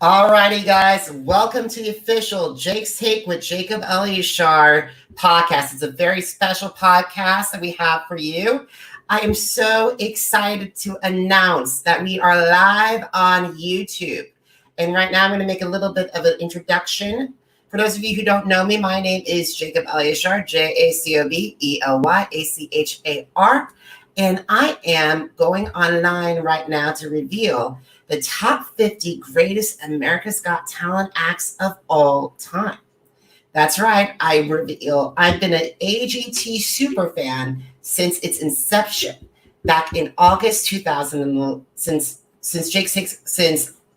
Alrighty, guys, welcome to the official Jake's Take with Jacob Elyachar podcast. It's a very special podcast that we have for you. I am so excited to announce that we are live on YouTube. And right now, I'm going to make a little bit of an introduction. For those of you who don't know me, my name is Jacob Elyachar, JACOBELYACHAR. And I am going online right now to reveal the top 50 greatest America's Got Talent acts of all time. That's right, I've been an AGT super fan since its inception back in August 2000, since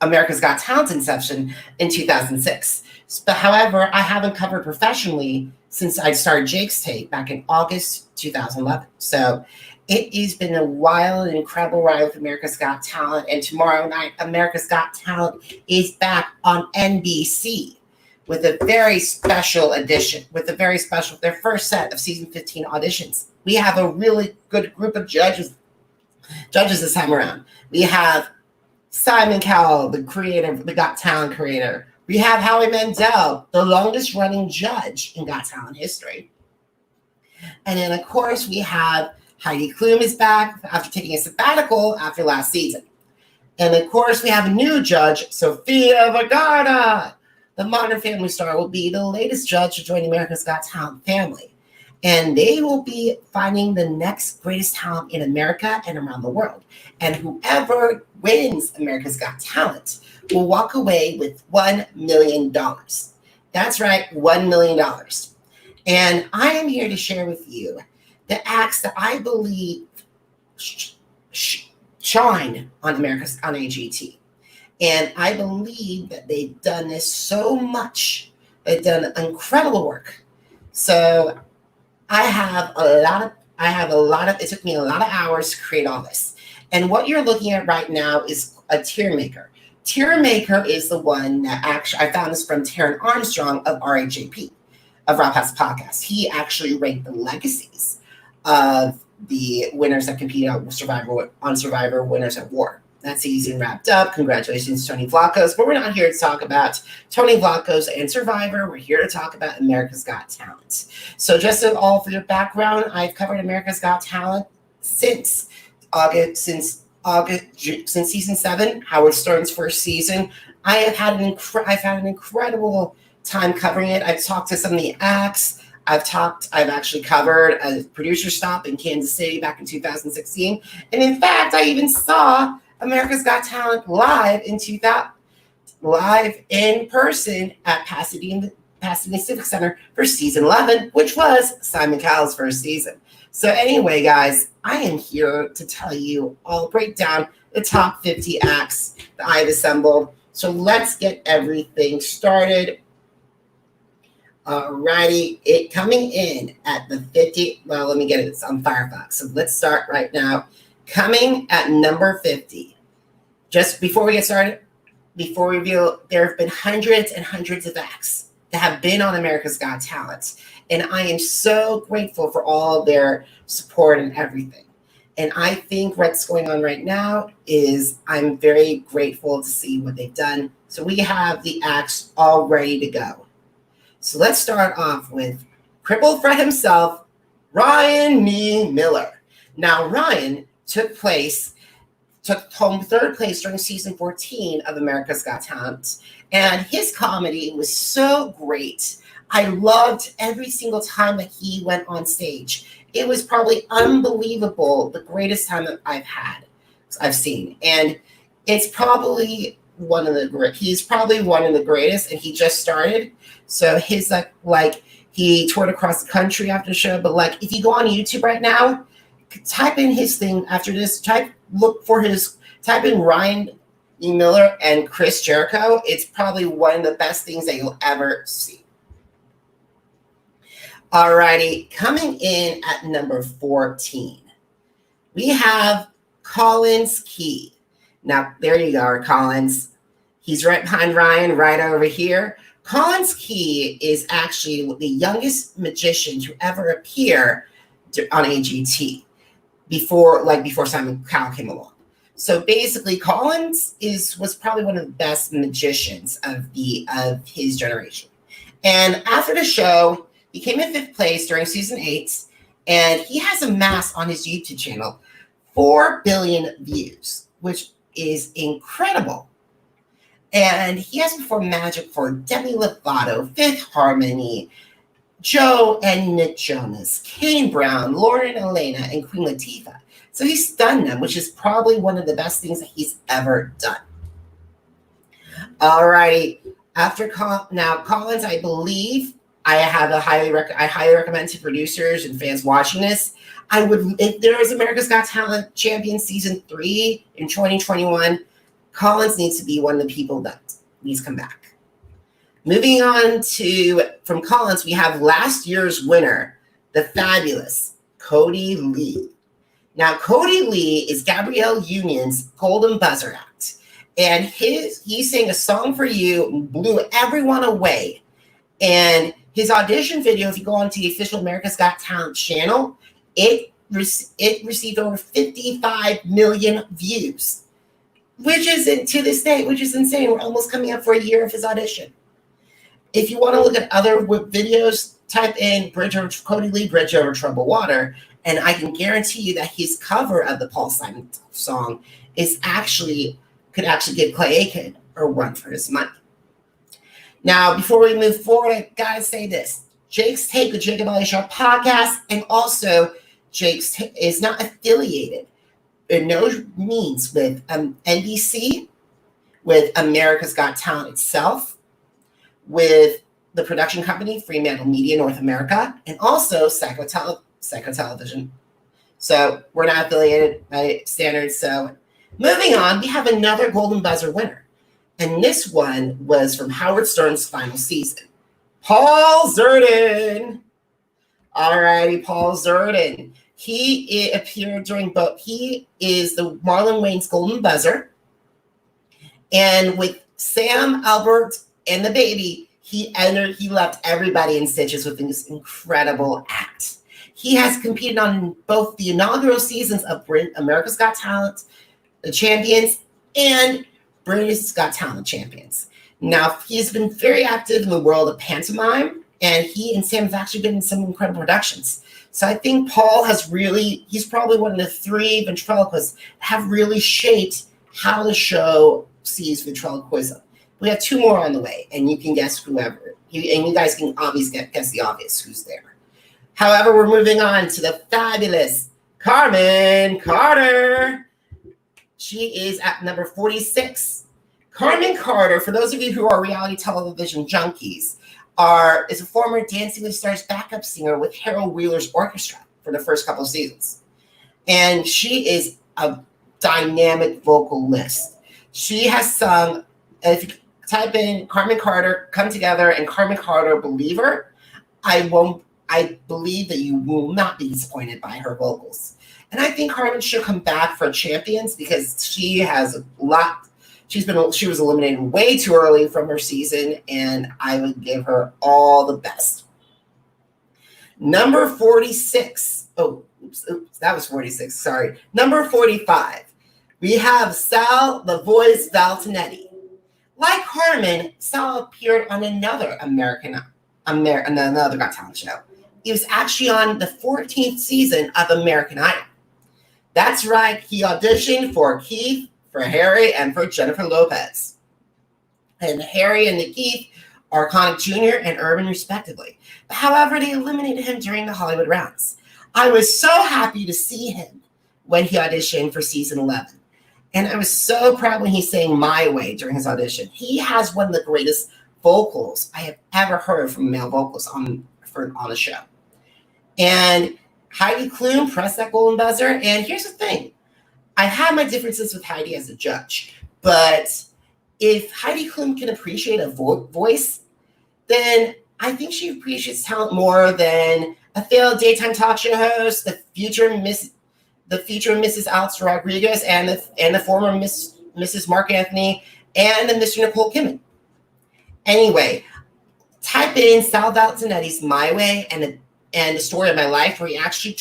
America's Got Talent's inception in 2006. But however, I haven't covered professionally since I started Jake's Take back in August 2011. So it has been a wild and incredible ride with America's Got Talent. And tomorrow night, America's Got Talent is back on NBC with a very special edition, their first set of season 15 auditions. We have a really good group of judges this time around. We have Simon Cowell, the Got Talent creator. We have Howie Mandel, the longest running judge in Got Talent history. And then, of course, we have Heidi Klum is back after taking a sabbatical after last season. And of course, we have a new judge, Sofia Vergara. The Modern Family star will be the latest judge to join America's Got Talent family. And they will be finding the next greatest talent in America and around the world. And whoever wins America's Got Talent will walk away with $1 million. That's right, $1 million. And I am here to share with you the acts that I believe shine on AGT. And I believe that they've done this so much. They've done incredible work. So it took me a lot of hours to create all this. And what you're looking at right now is a tier maker. Tier maker is the one that actually, I found this from Taryn Armstrong of RHAP, of Rob Has Podcast. He actually ranked the legacies of the winners that competed on Survivor Winners at War. That season wrapped up. Congratulations, Tony Vlachos. But we're not here to talk about Tony Vlachos and Survivor. We're here to talk about America's Got Talent. So just all for your background, I've covered America's Got Talent since season 7, Howard Stern's first season. I've had an incredible time covering it. I've talked to some of the acts. I've actually covered a producer stop in Kansas City back in 2016. And in fact, I even saw America's Got Talent live in person at Pasadena Civic Center for season 11, which was Simon Cowell's first season. So anyway, guys, I am here to tell you, I'll break down the top 50 acts that I've assembled. So let's get everything started. Alrighty, it coming in at the 50. Well, let me get it. It's on Firefox. So let's start right now. Coming at number 50. Just before we get started, before we reveal, there have been hundreds and hundreds of acts that have been on America's Got Talent. And I am so grateful for all their support and everything. And I think what's going on right now is I'm very grateful to see what they've done. So we have the acts all ready to go. So let's start off with Crippled Fred himself, Ryan Nee Miller. Now, Ryan took home third place during season 14 of America's Got Talent. And his comedy was so great. I loved every single time that he went on stage. It was probably unbelievable, the greatest time that I've seen. And it's probably he's probably one of the greatest, and he just started. So his he toured across the country after the show. But if you go on YouTube right now, type in his thing after this. Type in Ryan E. Miller and Chris Jericho. It's probably one of the best things that you'll ever see. Alrighty, coming in at number 14, we have Collins Key. Now, there you are, Collins. He's right behind Ryan, right over here. Collins Key is actually the youngest magician to ever appear on AGT before Simon Cowell came along. So basically, Collins was probably one of the best magicians of his generation. And after the show, he came in 5th place during season 8, and he has amassed on his YouTube channel 4 billion views, which is incredible. And he has performed magic for Demi Lovato, Fifth Harmony, Joe and Nick Jonas, Kane Brown, Lauren Elena, and Queen Latifah. So he's stunned them, which is probably one of the best things that he's ever done. All right. Now Collins, I believe I highly recommend to producers and fans watching this. If there is America's Got Talent Champion Season 3 in 2021, Collins needs to be one of the people that needs to come back. Moving on from Collins, we have last year's winner, the fabulous Cody Lee. Now, Cody Lee is Gabrielle Union's Golden Buzzer act. And he sang A Song for You, blew everyone away. And his audition video, if you go onto the official America's Got Talent channel, it received over 55 million views, which is to this day, which is insane. We're almost coming up for a year of his audition. If you want to look at other videos, type in Cody Lee, Bridge Over Troubled Water, and I can guarantee you that his cover of the Paul Simon song could actually give Clay Aiken a run for his money. Now, before we move forward, I gotta say this. Jake's Take, the Jake and Elyachar podcast, and also Jake's is not affiliated in no means with NBC, with America's Got Talent itself, with the production company Fremantle Media North America, and also Psycho Television. So we're not affiliated by standards. So moving on, we have another Golden Buzzer winner. And this one was from Howard Stern's final season. Paul Zerdin. All righty, Paul Zerdin. He appeared during both. He is the Marlon Wayne's Golden Buzzer. And with Sam Albert and the baby, he left everybody in stitches with this incredible act. He has competed on both the inaugural seasons of America's Got Talent, the Champions, and Britain's Got Talent Champions. Now, he's been very active in the world of pantomime, and he and Sam have actually been in some incredible productions. So I think Paul he's probably one of the 3 ventriloquists that have really shaped how the show sees ventriloquism. We have 2 more on the way, and you can guess whoever. And you guys can obviously guess the obvious who's there. However, we're moving on to the fabulous Carmen Carter. She is at number 46. Carmen Carter, for those of you who are reality television junkies, is a former Dancing with the Stars backup singer with Harold Wheeler's orchestra for the first couple of seasons. And she is a dynamic vocalist. She has sung, if you type in Carmen Carter, Come Together, and Carmen Carter, Believer, I believe that you will not be disappointed by her vocals. And I think Carmen should come back for Champions because she has a lot. She was eliminated way too early from her season, and I would give her all the best. Number 46. Oh, oops, that was 46. Sorry. Number 45. We have Sal the Voice Valtinetti. Like Carmen, Sal appeared on another another Got Talent show. He was actually on the 14th season of American Idol. That's right, he auditioned for Keith, for Harry, and for Jennifer Lopez. And Harry and Keith are Connick Jr. and Urban, respectively. However, they eliminated him during the Hollywood rounds. I was so happy to see him when he auditioned for season 11. And I was so proud when he sang My Way during his audition. He has one of the greatest vocals I have ever heard from male vocals on the show. And Heidi Klum pressed that golden buzzer. And here's the thing. I have my differences with Heidi as a judge. But if Heidi Klum can appreciate a voice, then I think she appreciates talent more than a failed daytime talk show host, the future Mrs. Alex Rodriguez, and the former Mrs. Mark Anthony, and the Mr. Nicole Kidman. Anyway, type in Sal Valtinetti's My Way and the story of my life, where he actually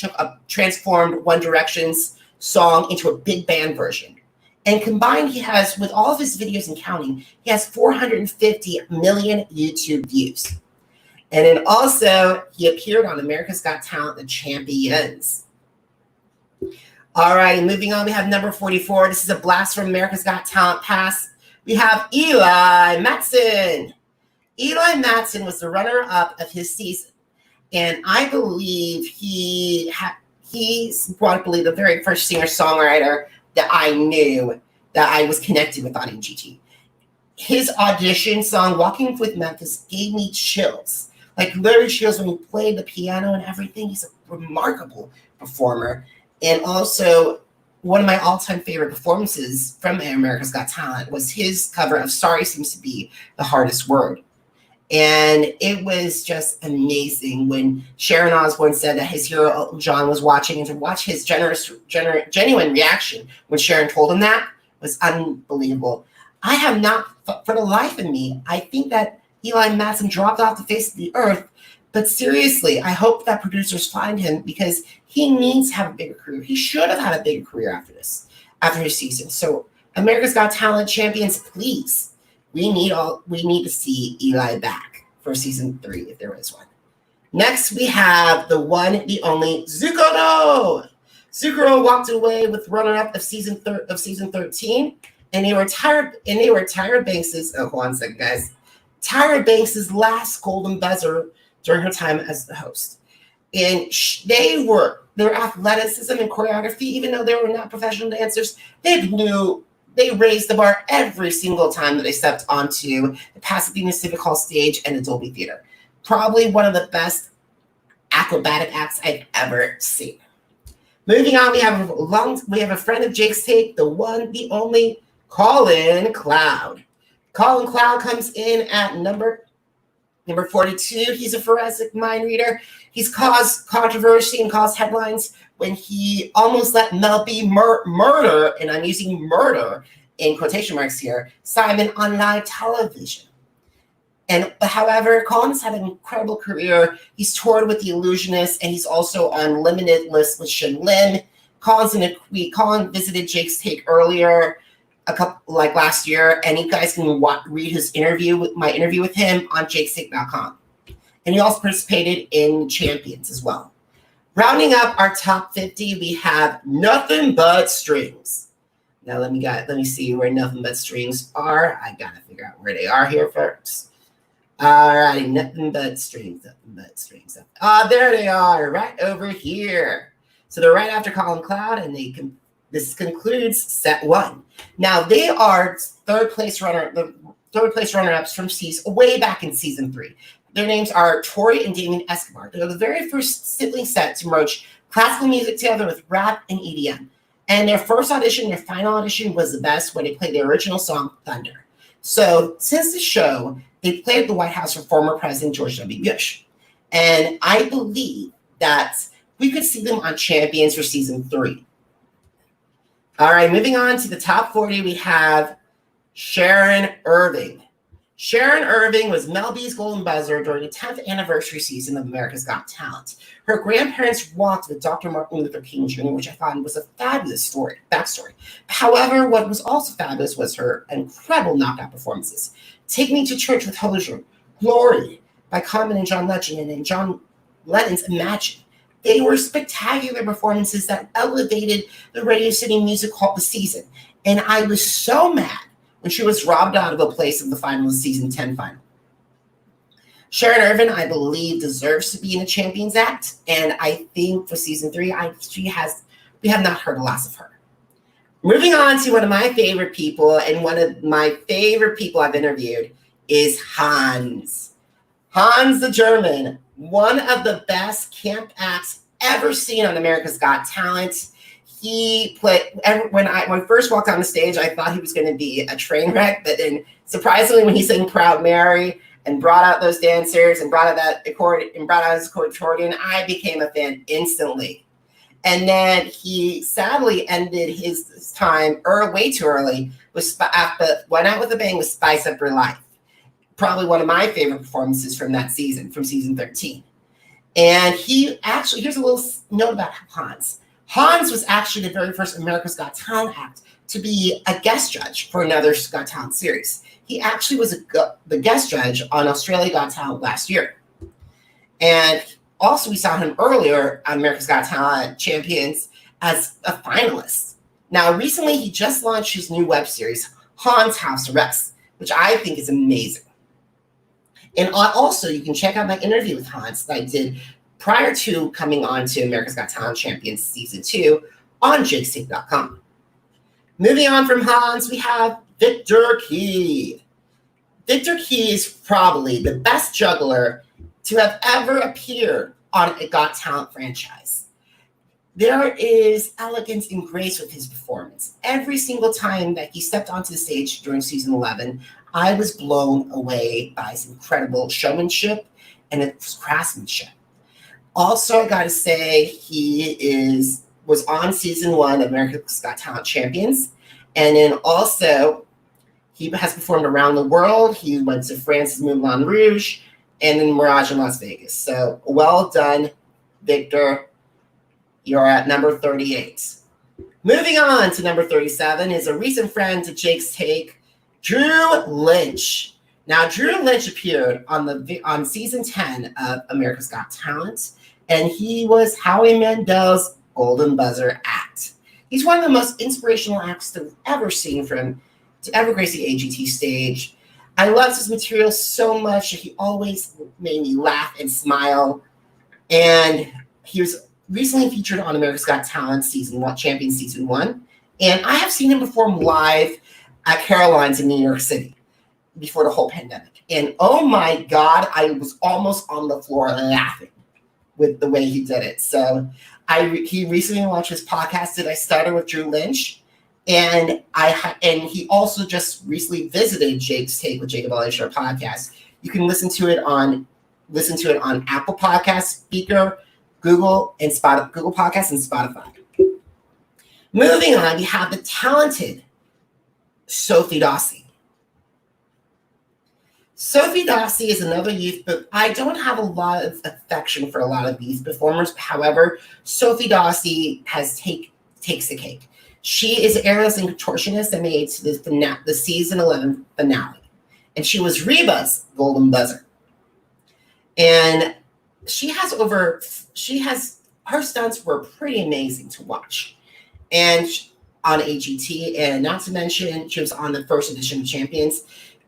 transformed One Direction's song into a big band version. And combined, he has, with all of his videos and counting, he has 450 million YouTube views. And then also, he appeared on America's Got Talent, The Champions. All right, moving on, we have number 44. This is a blast from America's Got Talent past. We have Eli Matson. Eli Matson was the runner-up of his season. And I believe he's probably the very first singer-songwriter that I knew that I was connected with on MGT. His audition song, Walking with Memphis, gave me chills. Like literally chills when he played the piano and everything. He's a remarkable performer. And also, one of my all-time favorite performances from America's Got Talent was his cover of Sorry Seems to Be the Hardest Word. And it was just amazing when Sharon Osbourne said that his hero Elton John was watching, and to watch his genuine reaction when Sharon told him that was unbelievable. I have not, for the life of me, I think that Eli Matson dropped off the face of the earth. But seriously, I hope that producers find him because he needs to have a bigger career. He should have had a bigger career after his season. So America's Got Talent champions, please. We need to see Eli back for season 3 if there is one. Next, we have the one, the only Zucchero. Zucchero walked away with runner-up of season 13, and they were Tyra Banks's. Oh, hold on a second, guys. Tyra Banks's last golden buzzer during her time as the host, and their athleticism and choreography, even though they were not professional dancers, they raised the bar every single time that they stepped onto the Pasadena Civic Hall stage and the Dolby Theater. Probably one of the best acrobatic acts I've ever seen. Moving on, we have a friend of Jake's Take, the one, the only Colin Cloud. Colin Cloud comes in at number 42. He's a forensic mind reader. He's caused controversy and caused headlines when he almost let Mel B murder, and I'm using murder in quotation marks here, Simon on live television. However, Colin's had an incredible career. He's toured with The Illusionists, and he's also on Limited List with Shin Lim. Colin visited Jake's Take earlier, last year, and you guys can read my interview with him on jakestake.com. And he also participated in Champions as well. Rounding up our top 50, we have Nothing But Strings. Now let me see where Nothing But Strings are. I gotta figure out where they are here first. All right, Nothing But Strings, Nothing But Strings. There they are, right over here. So they're right after Colin Cloud, and this concludes set 1. Now they are third place runner-ups from way back in season 3. Their names are Tori and Damien Escobar. They're the very first sibling set to merge classical music together with rap and EDM. And their final audition was the best when they played the original song, Thunder. So since the show, they played at the White House for former President George W. Bush. And I believe that we could see them on Champions for season 3. All right, moving on to the top 40, we have Sharon Irving. Sharon Irving was Mel B's golden buzzer during the 10th anniversary season of America's Got Talent. Her grandparents walked with Dr. Martin Luther King Jr., which I thought was a fabulous backstory. However, what was also fabulous was her incredible knockout performances. Take Me to Church with Hozier, Glory by Common and John Legend, and John Lennon's Imagine. They were spectacular performances that elevated the Radio City Music Hall this season. And I was so mad when she was robbed out of a place in the final of the season 10 final. Sharon Irving, I believe, deserves to be in the Champions Act. And I think for season 3, we have not heard the last of her. Moving on to one of my favorite people, and one of my favorite people I've interviewed is Hans. Hans the German, one of the best camp acts ever seen on America's Got Talent. He played, when I first walked on the stage, I thought he was going to be a train wreck, but then surprisingly, when he sang Proud Mary and brought out those dancers and brought out his accordion, I became a fan instantly. And then he sadly ended his time way too early, went out with a bang with Spice Up Your Life. Probably one of my favorite performances from that season, from season 13. And here's a little note about Hans. Hans was actually the very first America's Got Talent act to be a guest judge for another Got Talent series. He actually was the guest judge on Australia Got Talent last year. And also, we saw him earlier on America's Got Talent Champions as a finalist. Now, recently, he just launched his new web series, Han's House Arrest, which I think is amazing. And also, you can check out my interview with Hans that I did prior to coming on to America's Got Talent Champions Season 2 on jakestape.com. Moving on from Hans, we have Victor Key. Victor Key is probably the best juggler to have ever appeared on a Got Talent franchise. There is elegance and grace with his performance. Every single time that he stepped onto the stage during season 11, I was blown away by his incredible showmanship and his craftsmanship. Also, I gotta say, he was on season 1 of America's Got Talent Champions, and then also he has performed around the world. He went to France's Moulin Rouge and then Mirage in Las Vegas. So well done, Victor. You're at number 38. Moving on to number 37 is a recent friend to Jake's Take, Drew Lynch. Now, Drew Lynch appeared on season 10 of America's Got Talent, and he was Howie Mandel's Golden Buzzer act. He's one of the most inspirational acts to ever seen to ever grace the AGT stage. I loved his material so much that he always made me laugh and smile. And he was recently featured on America's Got Talent Season 1, Champion Season 1. And I have seen him perform live at Caroline's in New York City before the whole pandemic. And oh my God, I was almost on the floor laughing with the way he did it. So he recently launched his podcast, Did I Stutter with Drew Lynch? And he also just recently visited Jake's Take with Jacob Elyachar podcast. You can listen to it on Apple Podcasts, Speaker, Google Podcasts, and Spotify. Moving on, we have the talented Sophie Dossi. Sophie Dossi is another youth, but I don't have a lot of affection for a lot of these performers. However, Sophie Dossi takes the cake. She is an aerialist and contortionist that made the season 11 finale. And she was Reba's Golden Buzzer. And her stunts were pretty amazing to watch. And on AGT, and not to mention, she was on the first edition of Champions.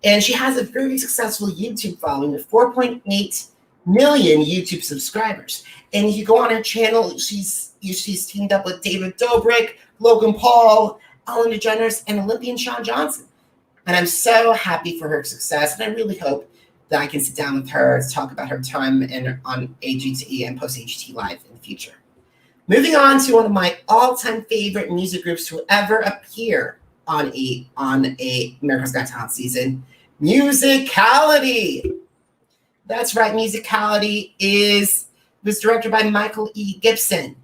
And she has a very successful YouTube following with 4.8 million YouTube subscribers. And if you go on her channel, she's teamed up with David Dobrik, Logan Paul, Ellen DeGeneres, and Olympian Shawn Johnson. And I'm so happy for her success. And I really hope that I can sit down with her to talk about her time on AGT and post-AGT Live in the future. Moving on to one of my all-time favorite music groups to ever appear on a America's Got Talent season, Musicality. That's right, Musicality was directed by Michael E. Gibson.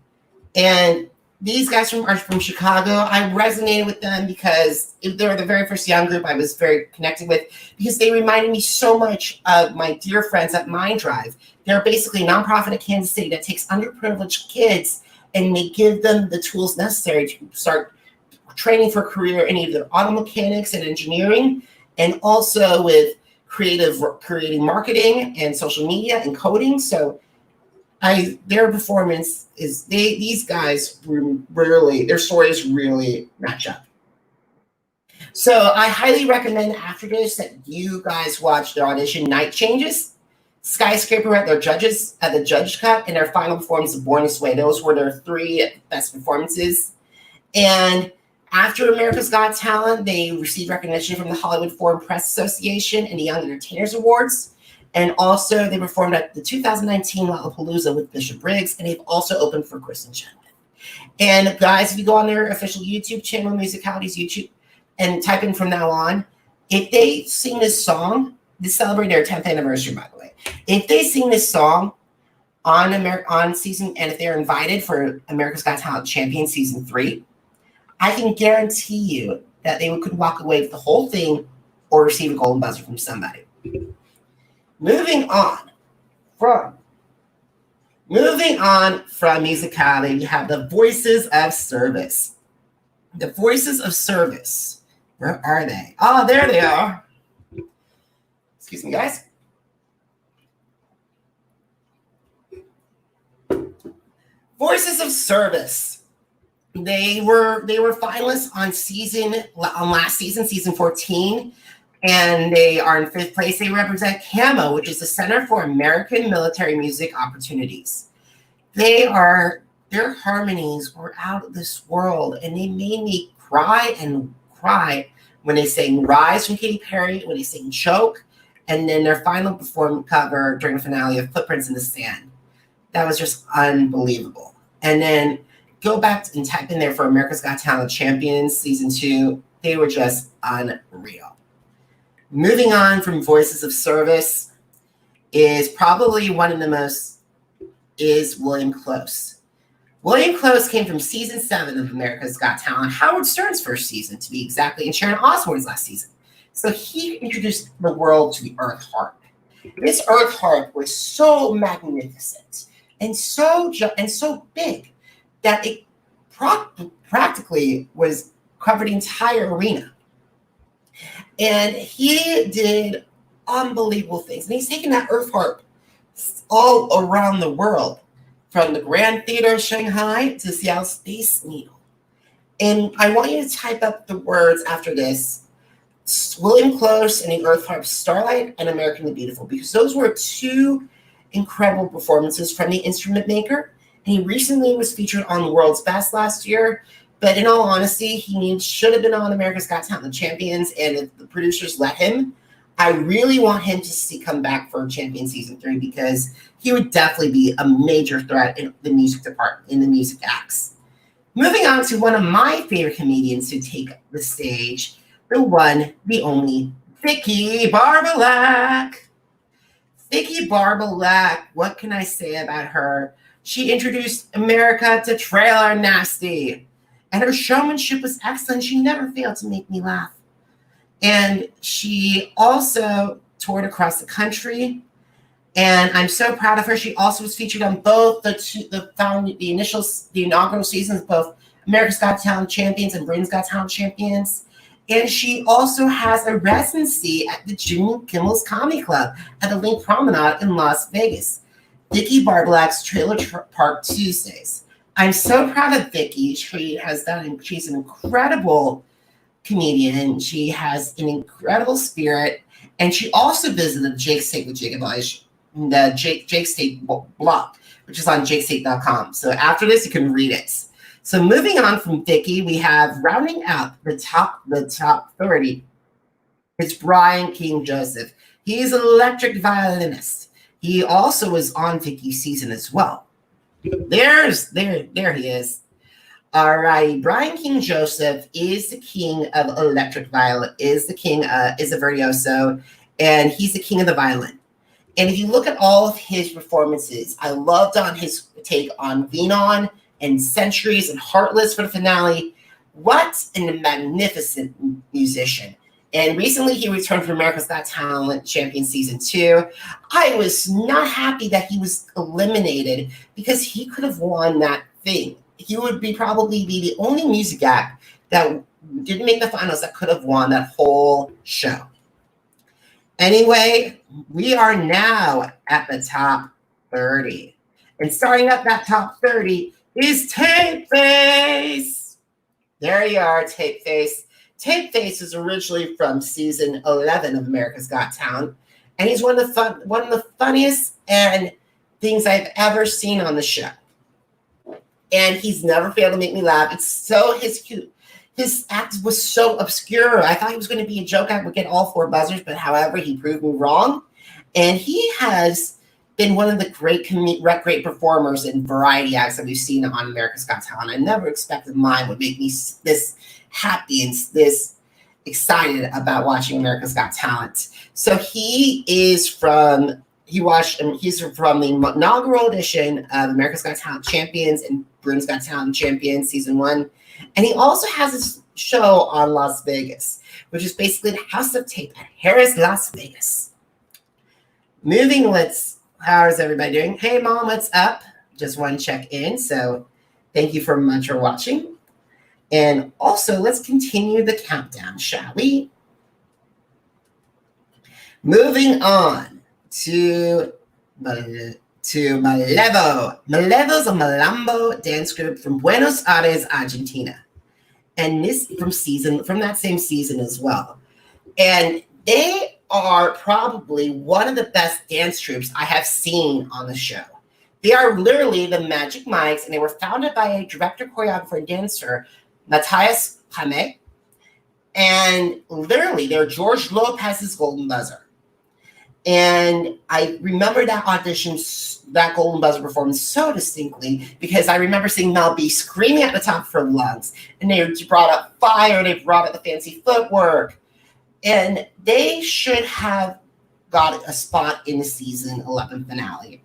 And these guys are from Chicago. I resonated with them because they were the very first young group I was very connected with, because they reminded me so much of my dear friends at Mind Drive. They're basically a nonprofit in Kansas City that takes underprivileged kids and they give them the tools necessary to start training for a career in either auto mechanics and engineering, and also with creating marketing and social media and coding. So their performance these guys really, their stories really match up. So I highly recommend after this that you guys watch their audition Night Changes, Skyscraper at the Judge Cut, and their final performance of Born This Way. Those were their 3 best performances. And after America's Got Talent, they received recognition from the Hollywood Foreign Press Association and the Young Entertainers Awards. And also, they performed at the 2019 Lollapalooza with Bishop Briggs, and they've also opened for Kristen Chenoweth. And guys, if you go on their official YouTube channel, Musicality's YouTube, and type in from now on, if they sing this song, this celebrated their 10th anniversary, by the way. If they sing this song on season, and if they're invited for America's Got Talent Champion Season 3, I can guarantee you that they could walk away with the whole thing or receive a golden buzzer from somebody. Moving on from Musicality, we have the Voices of Service. The Voices of Service. Where are they? Oh, there they are. Excuse me, guys. Voices of Service. They were finalists on last season, season 14, and they are in 5th place. They represent CAMO, which is the Center for American Military Music Opportunities. Their harmonies were out of this world, and they made me cry and cry when they sang Rise from Katy Perry, when they sang Choke, and then their final performance cover during the finale of Footprints in the Sand. That was just unbelievable. And then go back and type in there for America's Got Talent Champions Season 2. They were just unreal. Moving on from Voices of Service is probably one of the most is William Close. William Close came from Season 7 of America's Got Talent, Howard Stern's first season to be exactly, and Sharon Osbourne's last season. So he introduced the world to the Earth Harp. This Earth Harp was so magnificent and so big that it practically was covered the entire arena. And he did unbelievable things. And he's taken that Earth Harp all around the world, from the Grand Theater of Shanghai to Seattle Space Needle. And I want you to type up the words after this: William Close and the Earth Harp, Starlight and American the Beautiful, because those were 2 incredible performances from the instrument maker. And he recently was featured on The World's Best last year. But in all honesty, he should have been on America's Got Talent Champions. And if the producers let him, I really want him to come back for Champion Season 3, because he would definitely be a major threat in the music department, in the music acts. Moving on to one of my favorite comedians to take the stage, the one, the only, Vicki Barbolak. Vicki Barbolak, what can I say about her? She introduced America to Trailer Nasty, and her showmanship was excellent. She never failed to make me laugh. And she also toured across the country, and I'm so proud of her. She also was featured on both the inaugural seasons of both America's Got Talent Champions and Britain's Got Talent Champions. And she also has a residency at the Jimmy Kimmel's Comedy Club at the Link Promenade in Las Vegas. Vicki Barbolak's Trailer Park Tuesdays. I'm so proud of Vicki. She's an incredible comedian. She has an incredible spirit. And she also visited Jake's Take with Jacob Elijah, the Jake's Take blog, which is on jakestake.com. So after this, you can read it. So moving on from Vicki, we have rounding out the top 30. It's Brian King Joseph. He's an electric violinist. He also was on Vicki's season as well. There he is. All right, Brian King Joseph is the king of electric violin. Is a virtuoso, and he's the king of the violin. And if you look at all of his performances, I loved on his take on Venon and Centuries and Heartless for the finale. What a magnificent musician. And recently he returned from America's Got Talent Champion Season 2. I was not happy that he was eliminated, because he could have won that thing. He would probably be the only music act that didn't make the finals that could have won that whole show. Anyway, we are now at the top 30. And starting up that top 30 is Tape Face. There you are, Tape Face. Tape Face is originally from season 11 of America's Got Talent, and he's one of the funniest and things I've ever seen on the show. And he's never failed to make me laugh. His act was so obscure. I thought he was going to be a joke. I would get all 4 buzzers, but however, he proved me wrong. And he has been one of the great performers in variety acts that we've seen on America's Got Talent. I never expected mine would make me this happy and this excited about watching America's Got Talent. So he's from the inaugural edition of America's Got Talent Champions and Britain's Got Talent Champions Season 1. And he also has a show on Las Vegas, which is basically the House of Tape at Harrah's Las Vegas. How is everybody doing? Hey, Mom, what's up? Just one check in. So thank you so much for watching. And also, let's continue the countdown, shall we? Moving on to Malevo. Malevo's a Malambo dance group from Buenos Aires, Argentina. And this from that same season as well. And they are probably one of the best dance troupes I have seen on the show. They are literally the Magic Mikes, and they were founded by a director, choreographer, and dancer, Matthias Jaime. And literally, they're George Lopez's Golden Buzzer. And I remember that audition, that Golden Buzzer performance so distinctly because I remember seeing Mel B screaming at the top of her lungs. And they brought up fire, they brought up the fancy footwork. And they should have got a spot in the season 11 finale.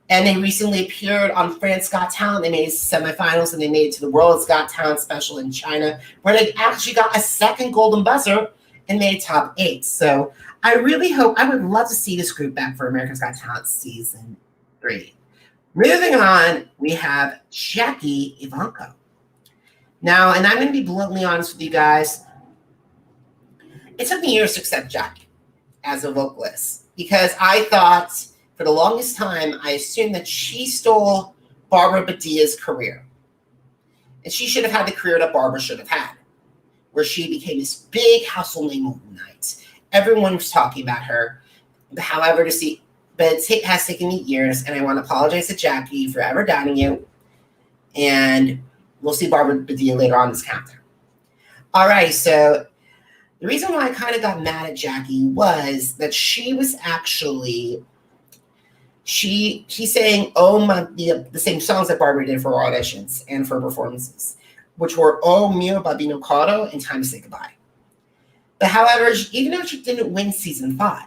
And they recently appeared on France Got Talent. They made semifinals and they made it to the World's Got Talent special in China, where they actually got a second Golden Buzzer and made top 8. So I really hope, I would love to see this group back for America's Got Talent season 3. Moving on, we have Jackie Ivanko. Now, and I'm going to be bluntly honest with you guys. It took me years to accept Jackie as a vocalist because I thought for the longest time, I assumed that she stole Barbara Badia's career. And she should have had the career that Barbara should have had, where she became this big household name overnight. Everyone was talking about her. However, it has taken me years, and I want to apologize to Jackie for ever doubting you. And we'll see Barbara Badia later on this countdown. All right, so the reason why I kind of got mad at Jackie was that she was actually, she sang the same songs that Barbara did for auditions and for performances, which were Oh Mio Babino Caro and Time to Say Goodbye. But however, even though she didn't win season 5,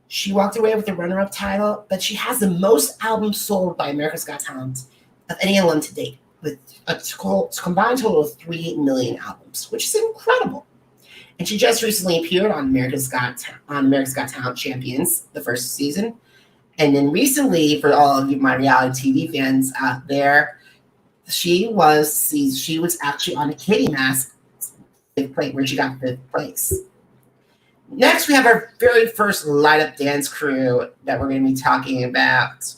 she walked away with the runner-up title, but she has the most albums sold by America's Got Talent of any alum to date, with a combined total of 3 million albums, which is incredible. And she just recently appeared on America's Got Talent Champions, the first season. And then recently, for all of you my reality TV fans out there, she was actually on a Kitty Mask where she got 5th place. Next, we have our very first light-up dance crew that we're going to be talking about.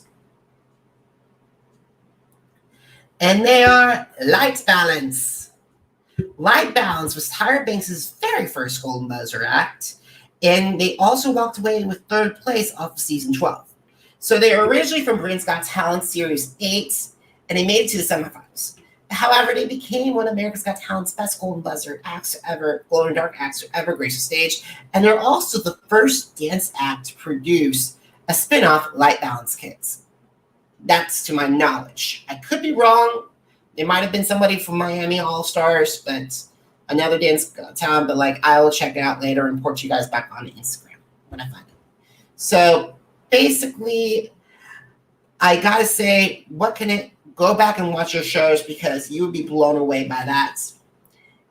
And they are Light Balance. Light Balance was Tyra Banks' very first Golden Buzzer act, and they also walked away with 3rd place off of season 12. So they are originally from Britain's Got Talent Series 8, and they made it to the semifinals. However, they became one of America's Got Talent's best Golden Buzzer acts to ever, Glow in the Dark acts to ever grace the stage, and they're also the first dance act to produce a spin-off Light Balance Kids. That's to my knowledge. I could be wrong. There might have been somebody from Miami All-Stars, but another dance talent, but I will check it out later and report you guys back on Instagram when I find it. So basically, I gotta say, go back and watch your shows because you would be blown away by that.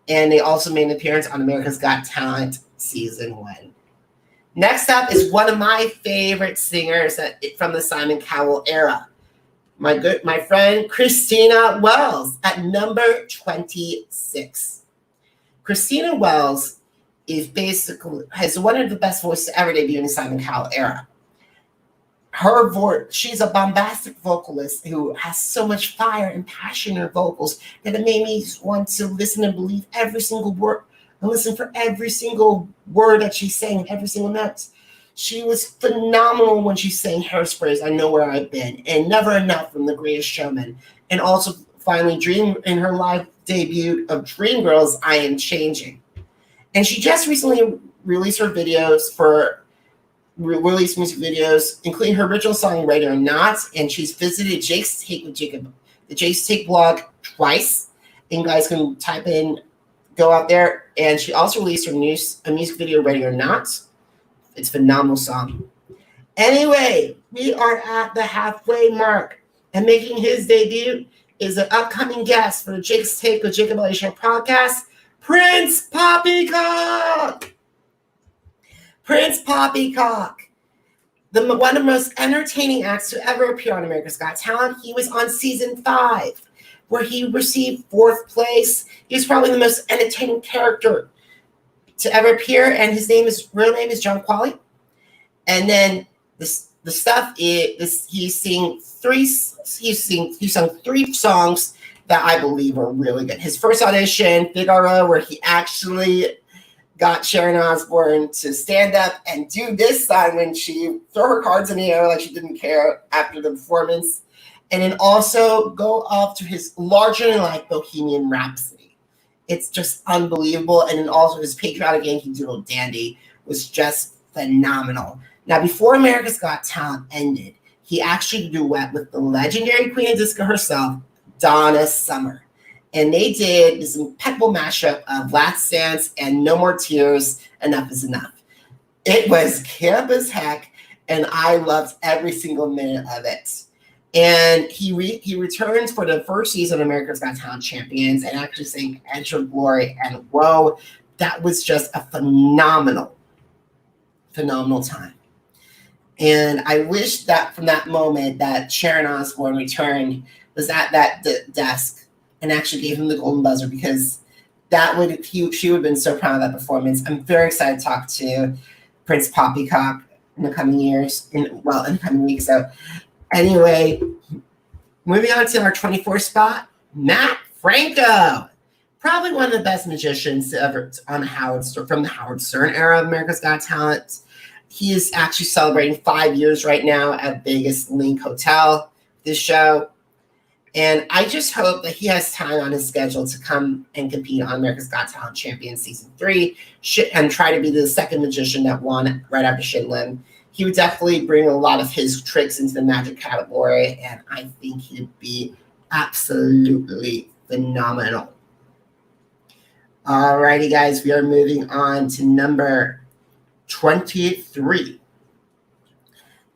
And they also made an appearance on America's Got Talent season 1. Next up is one of my favorite singers from the Simon Cowell era. My friend Christina Wells at number 26. Christina Wells has one of the best voices to ever debut in the Simon Cowell era. Her voice, she's a bombastic vocalist who has so much fire and passion in her vocals that it made me want to listen and believe every single word and listen for every single word that she sang, every single note. She was phenomenal when she sang Hairspray's I Know Where I've Been and Never Enough from The Greatest Showman. And also finally in her live debut of Dreamgirls, I Am Changing. And she just recently released her released music videos, including her original song Ready or Not. And she's visited Jake's Take with Jacob, the Jake's Take blog twice. And you guys can go out there. And she also released a music video, Ready or Not. It's a phenomenal song. Anyway, we are at the halfway mark. And making his debut is an upcoming guest for the Jake's Take with Jacob Elyachar podcast, Prince Poppycock. Prince Poppycock, one of the most entertaining acts to ever appear on America's Got Talent. He was on season 5, where he received 4th place. He's probably the most entertaining character to ever appear, and his real name is John Qualley. And then the stuff is he sung 3 songs that I believe are really good. His first audition, Figaro, where he actually got Sharon Osbourne to stand up and do this song when she threw her cards in the air like she didn't care after the performance. And then also go off to his larger-than-life Bohemian Rhapsody. It's just unbelievable. And then also his patriotic Yankee Doodle Dandy was just phenomenal. Now, before America's Got Talent ended, he actually did a duet with the legendary Queen of Disco herself, Donna Summer. And they did this impeccable mashup of Last Dance and No More Tears, Enough is Enough. It was camp as heck, and I loved every single minute of it. And he returns for the first season of America's Got Talent Champions and actually sang Edge of Glory. And whoa, that was just a phenomenal time. And I wish that from that moment that Sharon Osbourne returned, was at that desk and actually gave him the golden buzzer, because she would have been so proud of that performance. I'm very excited to talk to Prince Poppycock in the coming years, in the coming weeks. So anyway, moving on to our 24th spot, Matt Franco. Probably one of the best magicians ever from the Howard Stern era of America's Got Talent. He is actually celebrating 5 years right now at Vegas Link Hotel, this show. And I just hope that he has time on his schedule to come and compete on America's Got Talent Champions Season 3 and try to be the second magician that won right after Shin Lim. He would definitely bring a lot of his tricks into the magic category, and I think he'd be absolutely phenomenal. Alrighty, guys, we are moving on to number 23.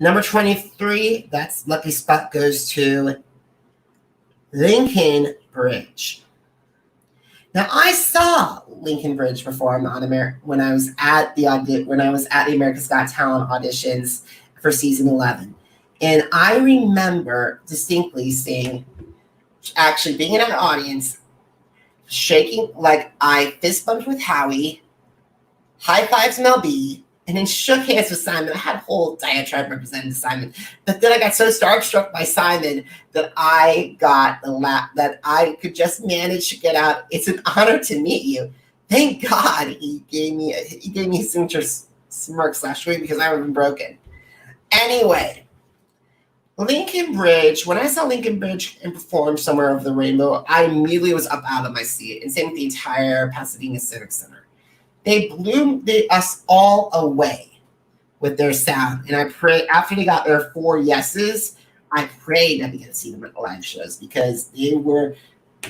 Number 23, that's lucky spot goes to Lincoln Bridge. Now, I saw Lincoln Bridge perform on when I was at the America's Got Talent auditions for season 11, and I remember distinctly being in an audience, shaking like I fist bumped with Howie, high fives Mel B, and then shook hands with Simon. I had a whole diatribe representing Simon. But then I got so starstruck by Simon that I got the laugh, that I could just manage to get out. It's an honor to meet you. Thank God he gave me his signature smirk / wig, because I would have been broken. Anyway, Lincoln Bridge. When I saw Lincoln Bridge and perform Somewhere Over the Rainbow, I immediately was up out of my seat, and same with the entire Pasadena Civic Center. They blew us all away with their sound. And I pray after they got their 4 yeses, I prayed that we get to see them at the live shows, because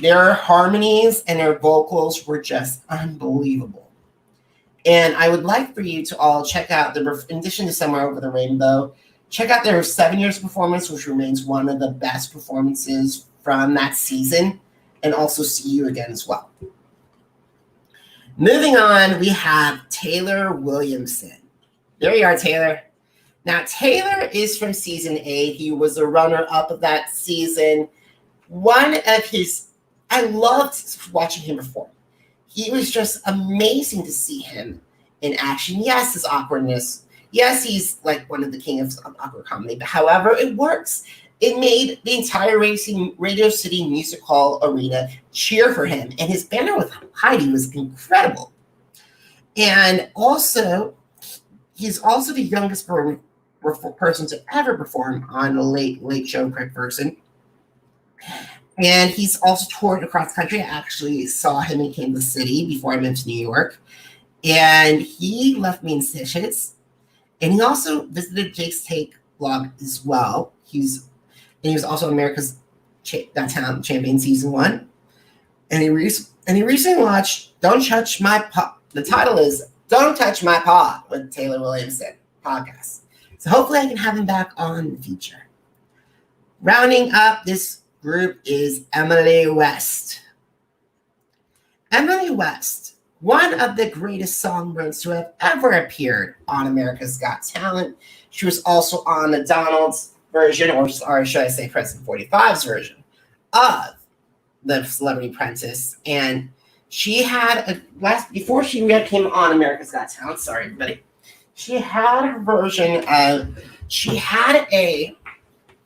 their harmonies and their vocals were just unbelievable. And I would like for you to all check out, in addition to Somewhere Over the Rainbow, check out their 7 years performance, which remains one of the best performances from that season, and also See You Again as well. Moving on, we have Taylor Williamson. There you are, Taylor. Now, Taylor is from season 8. He was a runner-up of that season. I loved watching him perform. He was just amazing to see him in action. Yes, his awkwardness. Yes, he's like one of the king of awkward comedy. But however, it works. It made the entire Radio City Music Hall arena cheer for him. And his banner with Heidi was incredible. And also, he's also the youngest person to ever perform on the Late Show with Craig Ferguson. And he's also toured across the country. I actually saw him in Kansas City before I moved to New York. And he left me in stitches. And he also visited Jake's Take blog as well. He was also America's Got Talent Champion Season 1. And he recently watched Don't Touch My Paw. The title is Don't Touch My Paw with Taylor Williamson podcast. So hopefully I can have him back on in the future. Rounding up this group is Emily West. Emily West, one of the greatest songbirds to have ever appeared on America's Got Talent. She was also on the Donald's version, or should I say President 45's version, of the Celebrity Apprentice, and she had before she came on America's Got Talent. Sorry, everybody. She had she had a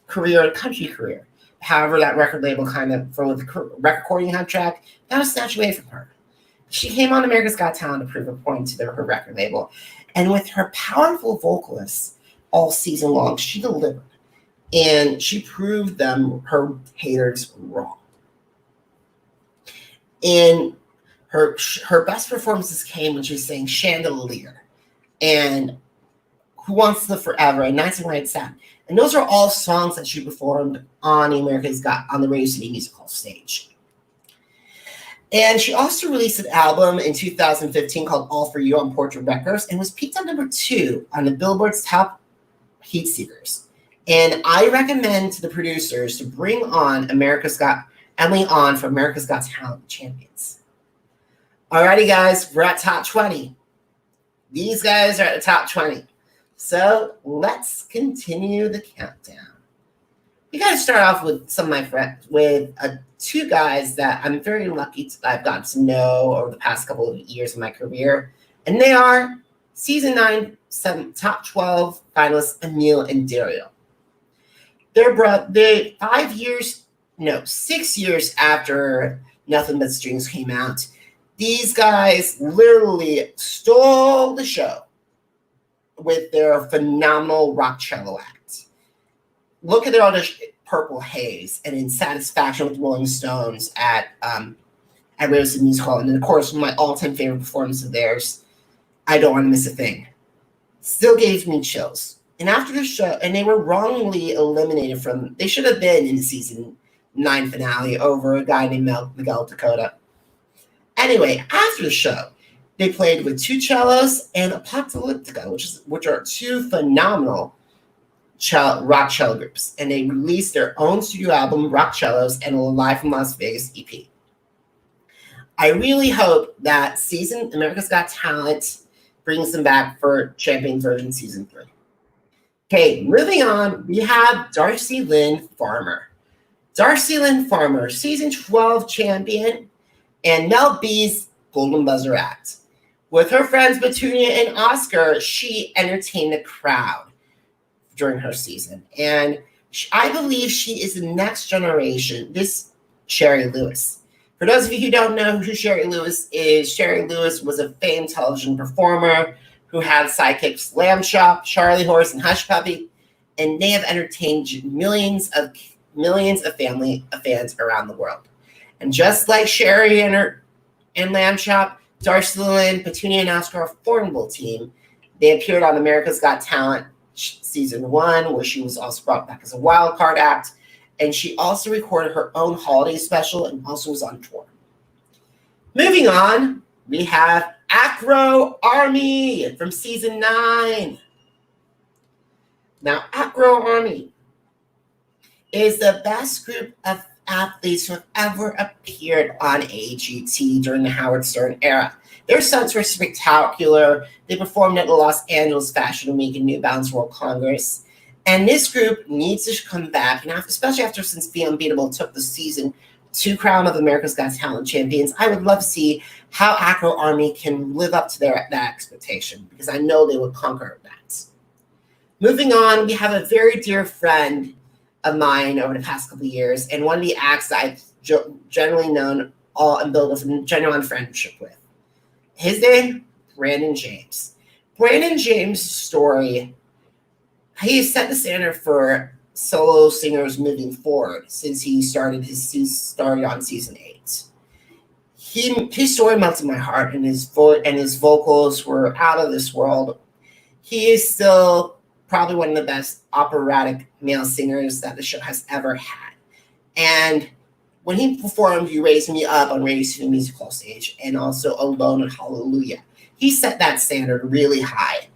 career, a country career. However, that record label kind of, for the record recording contract, that was snatched away from her. She came on America's Got Talent to prove a point to her record label, and with her powerful vocalists all season long, she delivered, and she proved her haters wrong. And her best performances came when she sang Chandelier and Who Wants to Live Forever and Nights and Right Sound. And those are all songs that she performed on the Radio City Music Hall stage. And she also released an album in 2015 called All For You on Portrait Records and was peaked at number 2 on the Billboard's Top Heat Seekers. And I recommend to the producers to bring on Emily on for America's Got Talent Champions. Alrighty, guys, we're at top 20. These guys are at the top 20. So let's continue the countdown. We got to start off with some of my friends, with two guys that I'm very lucky I've gotten to know over the past couple of years of my career. And they are season 9, top 12 finalists, Emil and Dario. They're 6 years after Nothing But Strings came out, these guys literally stole the show with their phenomenal rock cello act. Look at their audition, Purple Haze, and In Satisfaction with Rolling Stones at Radio City Music Hall. And then, of course, my all-time favorite performance of theirs, I Don't Want to Miss a Thing. Still gave me chills. And after the show, and they were wrongly eliminated from, they should have been in the season 9 finale over a guy named Miguel Dakota. Anyway, after the show, they played with 2 cellos and Apocalyptica, which are 2 phenomenal rock cello groups. And they released their own studio album, Rock Cellos, and a Live from Las Vegas EP. I really hope that America's Got Talent brings them back for Champions Version Season 3. Okay, moving on, we have Darcy Lynn Farmer. Darcy Lynn Farmer, Season 12 champion, and Mel B's Golden Buzzer Act. With her friends Petunia and Oscar, she entertained the crowd during her season. And I believe she is the next generation, this Sherry Lewis. For those of you who don't know who Sherry Lewis is, Sherry Lewis was a famed television performer who had sidekicks Lamb Chop, Charlie Horse, and Hush Puppy, and they have entertained millions of fans around the world. And just like Sherry and Lamb Chop, Darcy Lynn, Petunia, and Oscar are a formidable team. They appeared on America's Got Talent Season 1, where she was also brought back as a wild card act. And she also recorded her own holiday special and also was on tour. Moving on, we have Acro Army from Season 9. Now, Acro Army is the best group of athletes who have ever appeared on AGT during the Howard Stern era. Their stunts were spectacular. They performed at the Los Angeles Fashion Week and New Balance World Congress. And this group needs to come back, and especially since Be Unbeatable took the Season 2 crown of America's Got Talent champions. I would love to see how Acro Army can live up to that expectation, because I know they would conquer that. Moving on, we have a very dear friend of mine over the past couple of years, and one of the acts that I've generally known and built a genuine friendship with. His name, Brandon James. Brandon James' story, he set the standard for solo singers moving forward since he started on Season 8. His story melted my heart, and his vocals were out of this world. He is still probably one of the best operatic male singers that the show has ever had. And when he performed You Raise Me Up on Radio City Music Hall stage, and also Alone and Hallelujah, he set that standard really high.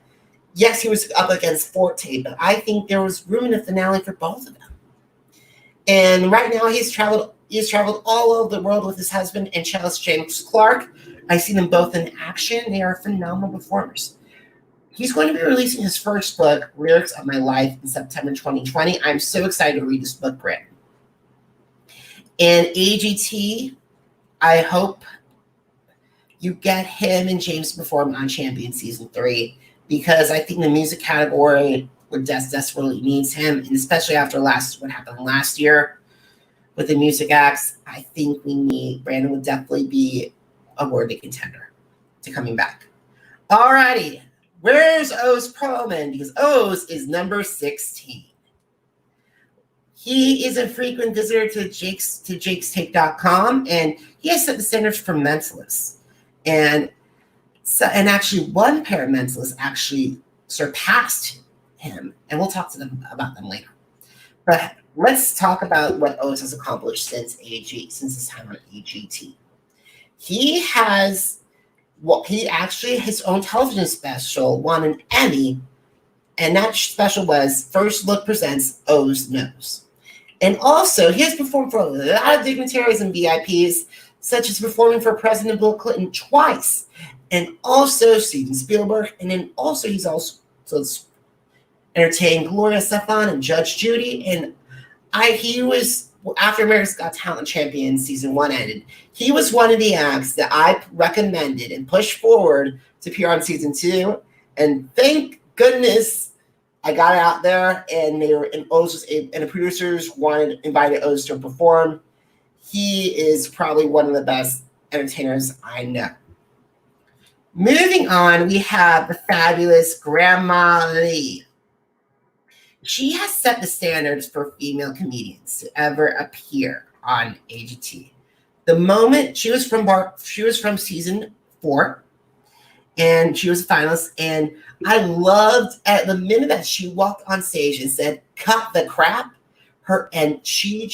Yes, he was up against Forte, but I think there was room in the finale for both of them. And right now he's traveled all over the world with his husband and cellist James Clark. I've seen them both in action. They are phenomenal performers. He's going to be releasing his first book, Lyrics of My Life, in September 2020. I'm so excited to read this book, Brandon. And AGT, I hope you get him and James to perform on Champion Season 3, because I think the music category desperately needs him, and especially after what happened last year with the music acts, I think Brandon would definitely be a worthy contender to coming back. Alrighty, where's Oz Perlman? Because Oz is number 16. He is a frequent visitor to jakestake.com, and he has set the standards for mentalists. And actually, one pair of mentalists actually surpassed him, and we'll talk to them about them later. But let's talk about what Oz has accomplished since his time on AGT. He has his own television special won an Emmy, and that special was First Look Presents Oz Knows. And also, he has performed for a lot of dignitaries and VIPs, such as performing for President Bill Clinton twice, and also Steven Spielberg, and then also he's also entertained Gloria Estefan and Judge Judy. And he was, after America's Got Talent Champion Season 1 ended, he was one of the acts that I recommended and pushed forward to appear on Season 2. And thank goodness I got it out there, and the producers invited Oz to perform. He is probably one of the best entertainers I know. Moving on, we have the fabulous Grandma Lee. She has set the standards for female comedians to ever appear on AGT. The moment she was from Season 4, and she was a finalist, and I loved at the minute that she walked on stage and said, "Cut the crap," she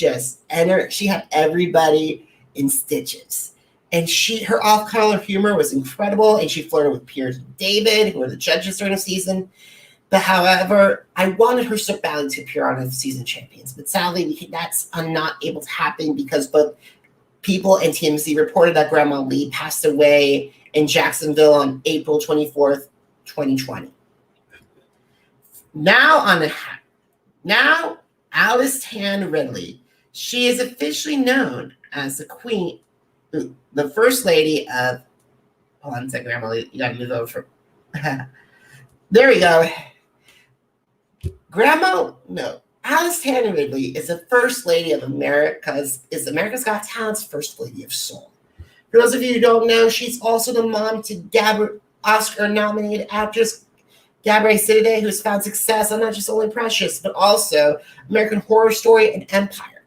had everybody in stitches. And her off-color humor was incredible, and she flirted with Piers and David, who were the judges during the season. But however, I wanted her so badly to appear on the season champions, but sadly, that's not able to happen because both People and TMZ reported that Grandma Lee passed away in Jacksonville on April 24th, 2020. Now Alice Tan Ridley. She is officially known as the Queen, the First Lady of. Hold on a second, Grandma Lee. You gotta move over. There we go. Alice Tan Ridley is the First Lady of America's Got Talent's First Lady of Soul. For those of you who don't know, she's also the mom to Oscar-nominated actress Gabrielle Sidibe, who's found success on not just Only Precious, but also American Horror Story and Empire.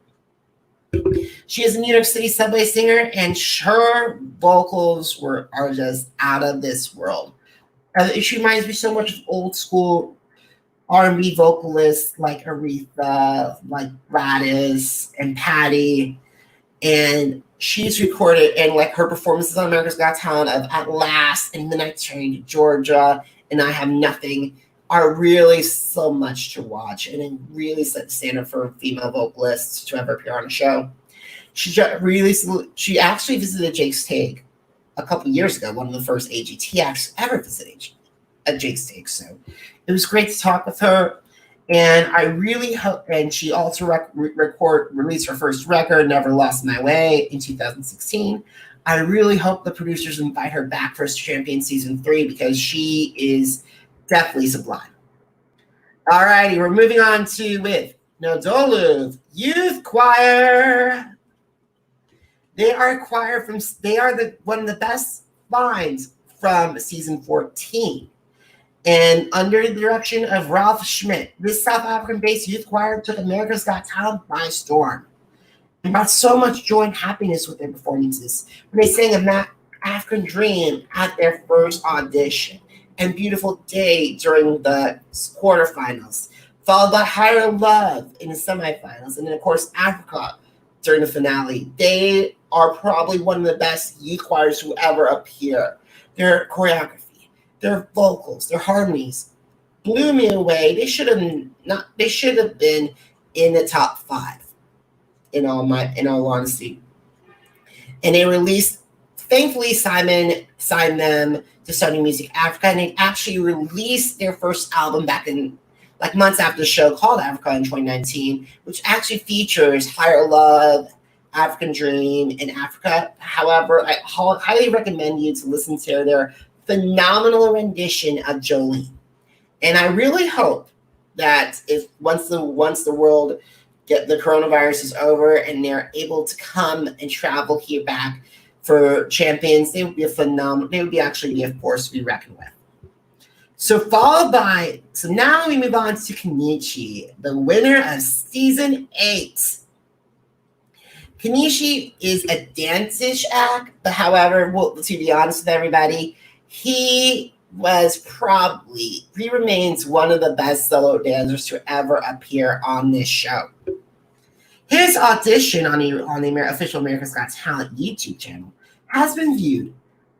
She is a New York City subway singer, and her vocals are just out of this world. She reminds me so much of old school R&B vocalists like Aretha, like Gladys and Patty, and she's recorded, and like her performances on America's Got Talent of At Last and Midnight Train to Georgia and I Have Nothing are really so much to watch, and it really set the standard for female vocalists to ever appear on a show. She actually visited Jake's Take a couple years ago, one of the first AGT acts ever visited at Jake's Take. So it was great to talk with her, and I really hope. And she also released her first record, "Never Lost My Way," in 2016. I really hope the producers invite her back for Champion Season 3 because she is definitely sublime. All righty, we're moving on with Nodolu Youth Choir. They are one of the best finds from Season 14. And under the direction of Ralph Schmidt, this South African-based youth choir took America's Got Talent by storm and brought so much joy and happiness with their performances when they sang a African Dream at their first audition and Beautiful Day during the quarterfinals, followed by Higher Love in the semifinals, and then, of course, Africa during the finale. They are probably one of the best youth choirs who ever appear. Their choreography, their vocals, their harmonies blew me away. They should have been in the top 5, in all honesty. And they released, thankfully, Simon signed them to Sony Music Africa, and they actually released their first album back in months after the show, called Africa, in 2019, which actually features Higher Love, African Dream in Africa. However, I highly recommend you to listen to their phenomenal rendition of Jolene. And I really hope that if once the world the coronavirus is over and they're able to come and travel here back for Champions, they would be actually be a force to be reckoned with. So now we move on to Kenichi, the winner of season 8. Kenichi is a dance-ish act, but however, to be honest with everybody, he remains one of the best solo dancers to ever appear on this show. His audition on the official America's Got Talent YouTube channel has been viewed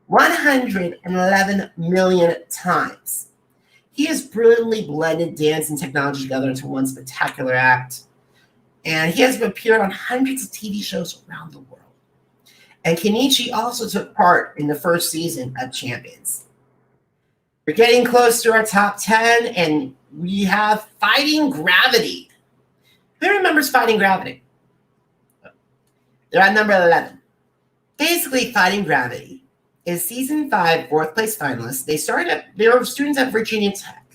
111 million times. He has brilliantly blended dance and technology together into one spectacular act. And he has appeared on hundreds of TV shows around the world. And Kenichi also took part in the first season of Champions. We're getting close to our top 10, and we have Fighting Gravity. Who remembers Fighting Gravity? They're at number 11. Basically, Fighting Gravity is season 5 fourth place finalists. They were students at Virginia Tech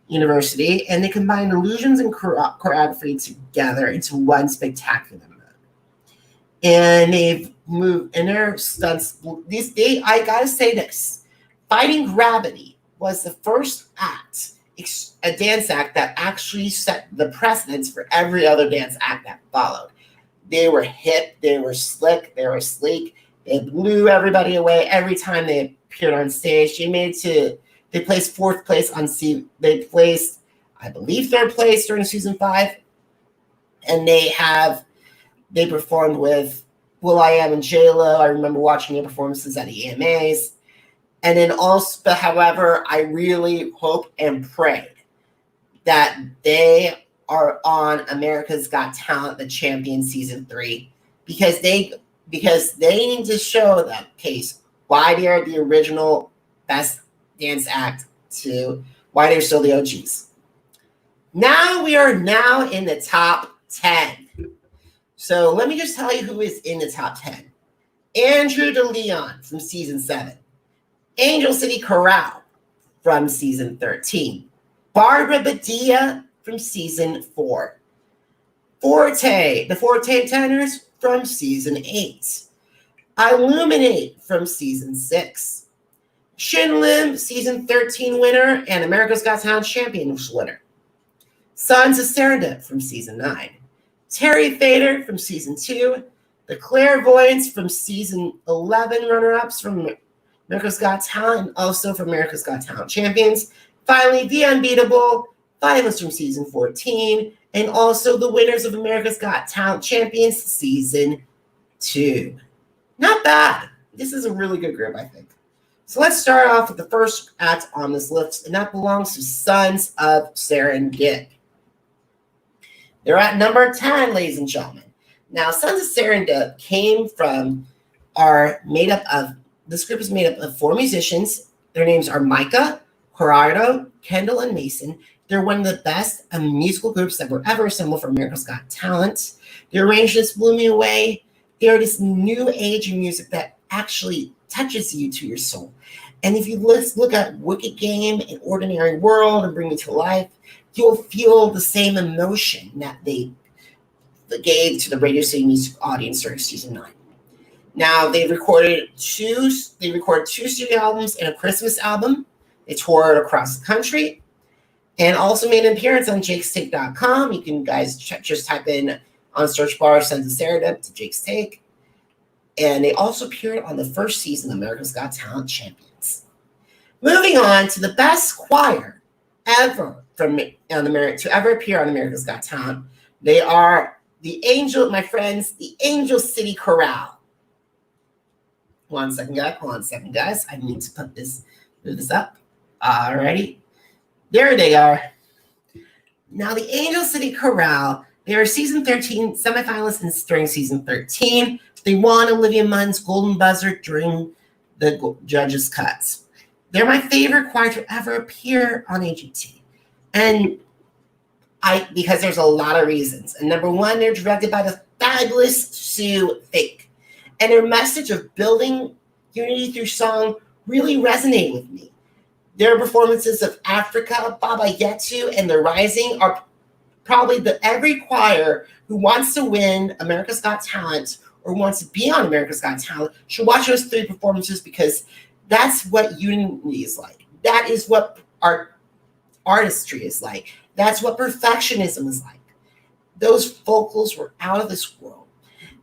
University, and they combined illusions and choreography together into one spectacular move. And they've moved in their stunts. I gotta say this: Fighting Gravity was the first act, a dance act that actually set the precedence for every other dance act that followed. They were hip, they were slick, they were sleek. They blew everybody away every time they appeared on stage. They placed fourth place they placed, I believe, third place during season 5. And they performed with will.i.am and J-Lo. I remember watching their performances at the AMAs. And then also, but however, I really hope and pray that they are on America's Got Talent, the Champion season 3, because they need to show that case why they are the original best dance act to why they're still the OGs. Now we are in the top 10. So let me just tell you who is in the top 10. Andrew DeLeon from season 7. Angel City Corral from season 13. Barbara Badia from season 4. The Forte Tenors from season 8. Illuminate from season 6. Shin Lim, season 13 winner and America's Got Talent Champions winner. Sons of Serendip from season 9. Terry Fader from season 2. The Clairvoyants from season 11 runner-ups from America's Got Talent and also from America's Got Talent Champions. Finally, The Unbeatable, finalists from season 14, and also the winners of America's Got Talent Champions season 2. Not bad. This is a really good group, I think. So let's start off with the first act on this list, and that belongs to Sons of Serendip. They're at number 10, ladies and gentlemen. Now, Sons of Serendip this group is made up of 4 musicians. Their names are Micah, Gerardo, Kendall, and Mason. They're one of the best musical groups that were ever assembled for America's Got Talent. Their arrangements blew me away. They're this new age of music that actually touches you to your soul. And if you look at Wicked Game and Ordinary World and Bring Me to Life, you'll feel the same emotion that they gave to the Radio City Music audience during season 9. Now, they recorded two studio albums and a Christmas album. They toured across the country and also made an appearance on jakestake.com. You can guys just type in on search bar Sons of Serendip to Jake's Take. And they also appeared on the first season of America's Got Talent Champions. Moving on to the best choir ever to ever appear on America's Got Talent. They are the Angel City Chorale. Hold on a second, guys. I need to move this up. Alrighty. There they are. Now, the Angel City Chorale, they are season 13 semifinalists during season 13. They won Olivia Munn's Golden Buzzer during the judges' cuts. They're my favorite choir to ever appear on AGT. And because there's a lot of reasons. And number one, they're directed by the Fabulous Sue Fake. And their message of building unity through song really resonated with me. Their performances of Africa, Baba Yetu, and The Rising are probably every choir who wants to win America's Got Talent or wants to be on America's Got Talent should watch those 3 performances, because that's what unity is like. That is what artistry is like. That's what perfectionism is like. Those vocals were out of this world.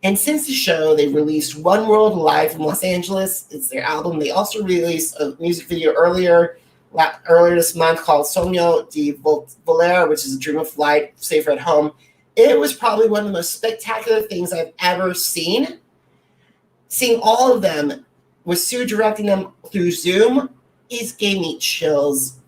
And since the show, they released One World Live from Los Angeles. It's their album. They also released a music video earlier this month called Sonho de Volar, which is a dream of flight, safer at home. It was probably one of the most spectacular things I've ever seen. Seeing all of them with Sue directing them through Zoom, it gave me chills.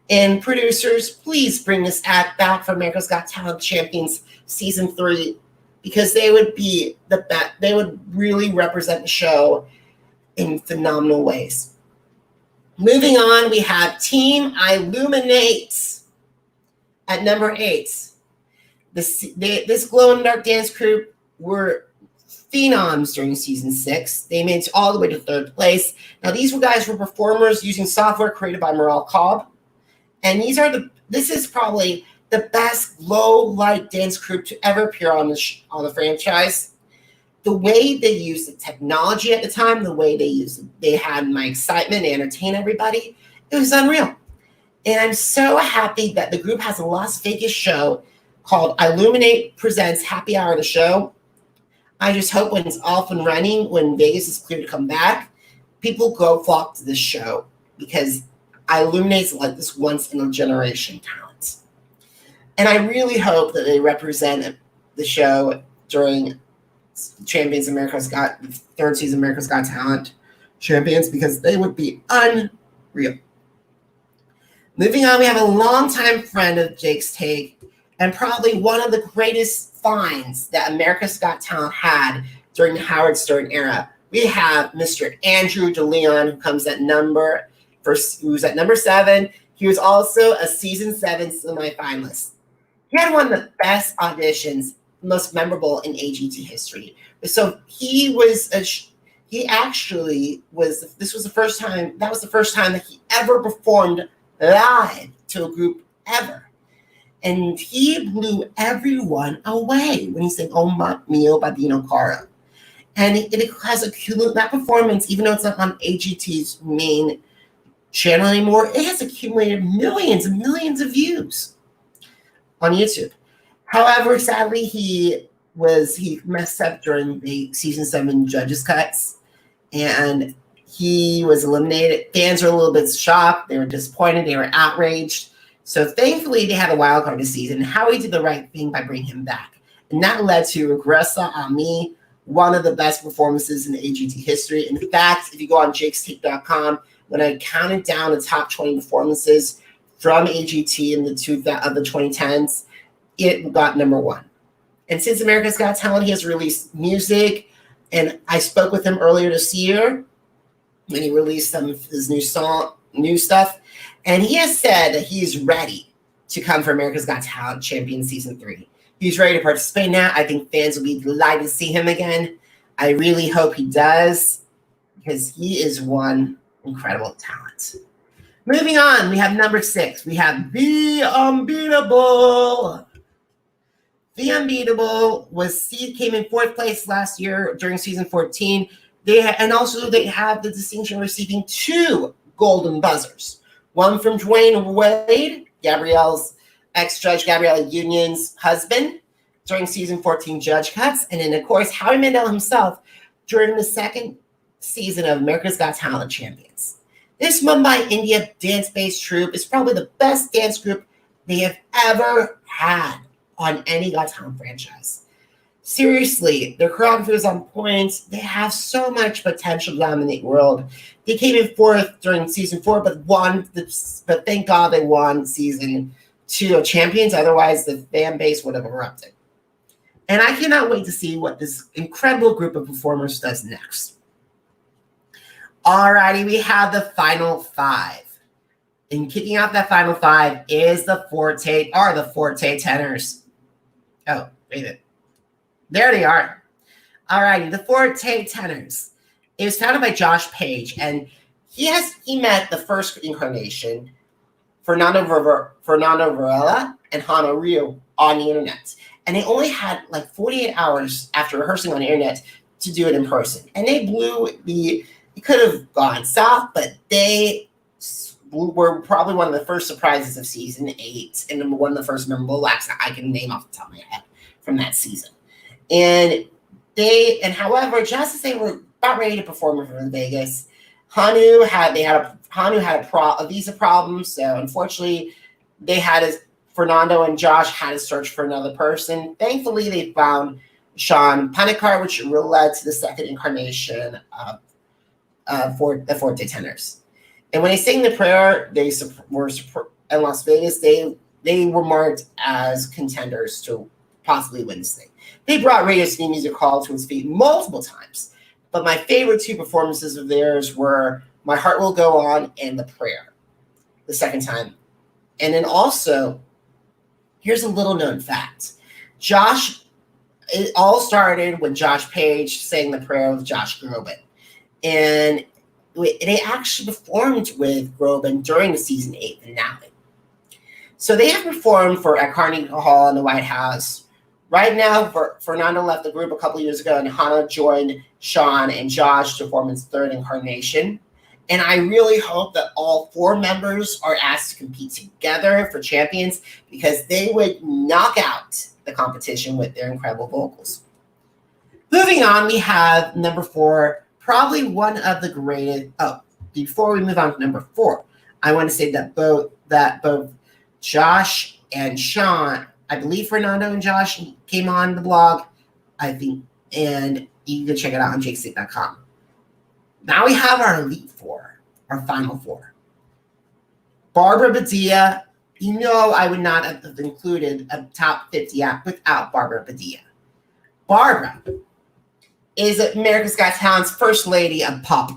And producers, please bring this act back for America's Got Talent Champions Season 3, because they would be the best. They would really represent the show in phenomenal ways. Moving on, we have Team Illuminate at number 8. This glow-in-the-dark dance group were phenoms during Season 6. They made it all the way to 3rd place. Now, these guys were performers using software created by Morale Cobb. And this is probably the best low-light dance group to ever appear on the franchise. The way they used the technology at the time, the way they had my excitement to entertain everybody, it was unreal. And I'm so happy that the group has a Las Vegas show called Illuminate Presents Happy Hour the Show. I just hope when it's off and running, when Vegas is clear to come back, people go flock to this show, because Illuminate's like this once-in-a-generation talent. And I really hope that they represent the show during Champions America's Got, 3rd season America's Got Talent Champions, because they would be unreal. Moving on, we have a longtime friend of Jake's Take, and probably one of the greatest finds that America's Got Talent had during the Howard Stern era. We have Mr. Andrew DeLeon, who comes at who's at number 7. He was also a Season 7 semifinalist. He had one of the best auditions, most memorable in AGT history. So this was the first time that he ever performed live to a group ever. And he blew everyone away when he sang "Oh Mio" by Dino Caro. And it has that performance, even though it's not on AGT's main channel anymore, it has accumulated millions and millions of views on YouTube. However, sadly, he messed up during the Season 7 judges cuts, and he was eliminated. Fans were a little bit shocked. They were disappointed. They were outraged. So thankfully, they had a wild card this season. Howie did the right thing by bringing him back. And that led to Regressa Ami, one of the best performances in AGT history. In fact, if you go on jakestake.com, when I counted down the top 20 performances from AGT in the 2010s, it got number 1. And since America's Got Talent, he has released music. And I spoke with him earlier this year when he released some of his new stuff. And he has said that he's ready to come for America's Got Talent Champion Season 3. He's ready to participate now. I think fans will be delighted to see him again. I really hope he does, because he is one incredible talent. Moving on, we have number 6. We have The Unbeatable. The Unbeatable came in 4th place last year during Season 14. They have the distinction of receiving 2 golden buzzers. One from Dwayne Wade, Gabrielle's ex-judge, Gabrielle Union's husband, during Season 14 judge cuts. And then, of course, Howie Mandel himself during the 2nd season of America's Got Talent Champions. This Mumbai, India dance-based troupe is probably the best dance group they have ever had on any Got Talent franchise. Seriously, their choreography is on point. They have so much potential to dominate the world. They came in 4th during Season 4, but thank God they won Season 2 of Champions. Otherwise, the fan base would have erupted. And I cannot wait to see what this incredible group of performers does next. Alrighty, we have the final 5. And kicking off that final 5 is the Forte tenors. Oh, wait a minute. There they are. All righty, the Forte tenors. It was founded by Josh Page, and he met the first incarnation, Fernando Varela and Hana Rio, on the internet. And they only had like 48 hours after rehearsing on the internet to do it in person. And they it could have gone south, but they were probably one of the first surprises of season 8 and one of the first memorable acts that I can name off the top of my head from that season. And however, just as they were about ready to perform in Vegas, Hanu had a visa problem, so unfortunately, Fernando and Josh had to search for another person. Thankfully, they found Sean Panikar, which led to the second incarnation of the Forte tenors. And when they sang the prayer, they were in Las Vegas. They were marked as contenders to possibly win this thing. They brought Radio City Music Hall to its feet multiple times. But my favorite two performances of theirs were My Heart Will Go On and The Prayer, the second time. And then also, here's a little known fact. It all started when Josh Page sang The Prayer with Josh Groban. And they actually performed with Groban during the season 8 finale. So they have performed at Carnegie Hall in the White House. Right now, Fernando left the group a couple years ago, and Hana joined Sean and Josh to form its third incarnation. And I really hope that all 4 members are asked to compete together for champions, because they would knock out the competition with their incredible vocals. Moving on, we have number 4, probably one of the greatest. Oh, before we move on to number 4, I want to say that both Josh and Sean, I believe Fernando and Josh came on the blog, I think, and you can check it out on jakestick.com. Now we have our Elite 4, our Final 4. Barbara Badilla. I would not have included a top 50 act without Barbara Badilla. Barbara is America's Got Talent's first lady of pop.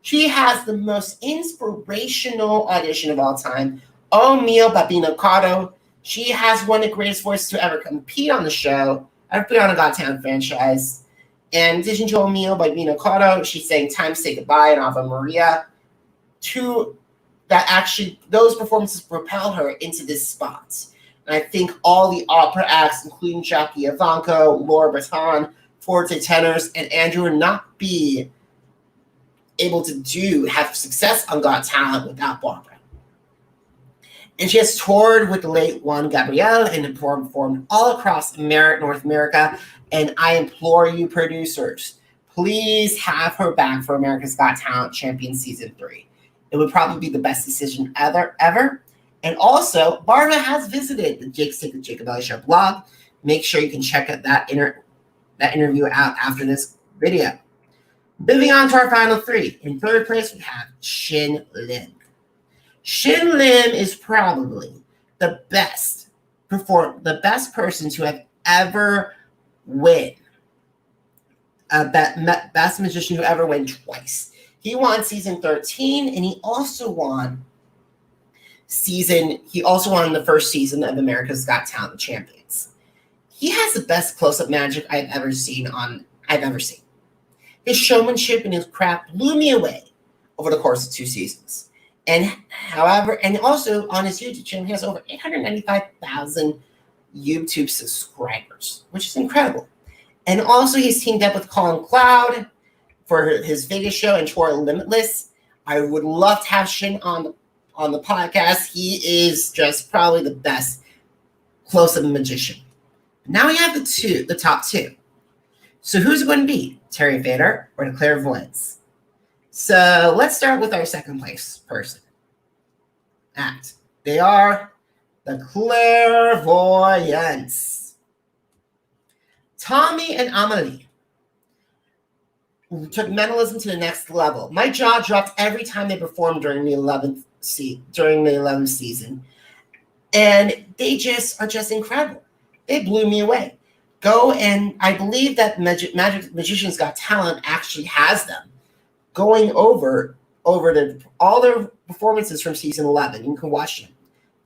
She has the most inspirational audition of all time, Oh Mio Babino Cotto. She has one of the greatest voices to ever compete on the show, ever put on a Got Talent franchise. And in addition to Oh Mio by Babino Cotto, she sang Time to Say Goodbye and Ave Maria. Those performances propelled her into this spot. And I think all the opera acts, including Jackie Ivanko, Laura Breton, Forte tenors, and Andrew, would not be able to have success on Got Talent without Barbara. And she has toured with the late Juan Gabriel and performed all across North America. And I implore you, producers, please have her back for America's Got Talent Champion Season 3. It would probably be the best decision ever. And also, Barbara has visited the Jake Stick with Jacob Elyachar blog. Make sure you can check out that interview out after this video. Moving on to our final 3. In third place, we have Shin Lim. Shin Lim is probably the best person to have ever win. Best magician to ever win twice. He won season 13, and he also won the first season of America's Got Talent Champions. He has the best close-up magic I've ever seen. His showmanship and his craft blew me away over the course of 2 seasons. And also on his YouTube channel, he has over 895,000 YouTube subscribers, which is incredible. And also he's teamed up with Colin Cloud for his Vegas show and Tour Limitless. I would love to have Shin on the podcast. He is just probably the best close-up magician. Now we have the top 2. So who's it going to be? Terry Fader or the Clairvoyants? So let's start with our second place person. Act. They are the Clairvoyants. Tommy and Amelie took mentalism to the next level. My jaw dropped every time they performed during the 11th season. And they are just incredible. They blew me away. And I believe that Magicians Got Talent actually has them going over all their performances from season 11. You can watch them.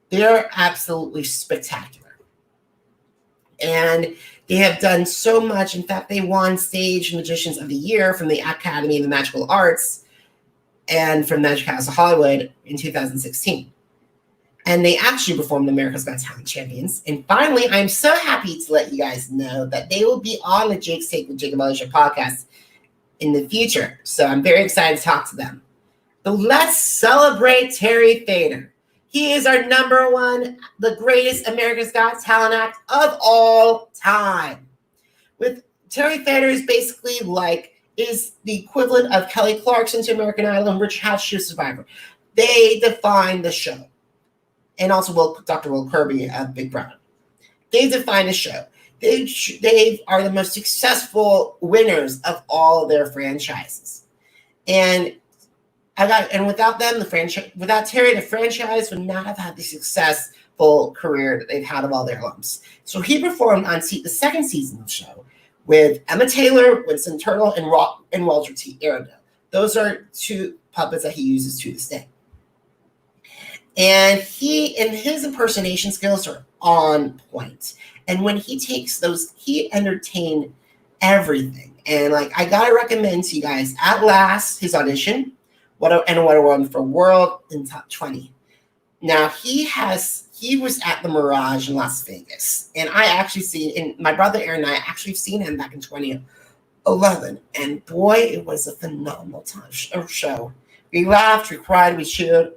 They're absolutely spectacular. And they have done so much. In fact, they won Stage Magicians of the Year from the Academy of the Magical Arts and from Magic House of Hollywood in 2016. And they actually performed America's Got Talent Champions. And finally, I'm so happy to let you guys know that they will be on the Jake's Take with Jacob Elyachar podcast in the future. So I'm very excited to talk to them. But let's celebrate Terry Fator. He is our number one, the greatest America's Got Talent act of all time. With Terry Fator is basically is the equivalent of Kelly Clarkson to American Idol and Rich House to Survivor. They define the show. And also Dr. Will Kirby of Big Brother. They define the show. They are the most successful winners of all of their franchises. And without them, without Terry, the franchise would not have had the successful career that they've had of all their alums. So he performed on the second season of the show with Emma Taylor, Winston Turtle, and Walter T. Arundel. Those are two puppets that he uses to this day. And his impersonation skills are on point. And when he takes those, he entertained everything. And I gotta recommend to you guys, At Last, his audition, What a Wonderful World in Top 20. Now he was at the Mirage in Las Vegas, and my brother Aaron and I actually seen him back in 2011, and boy, it was a phenomenal show. We laughed, we cried, we cheered,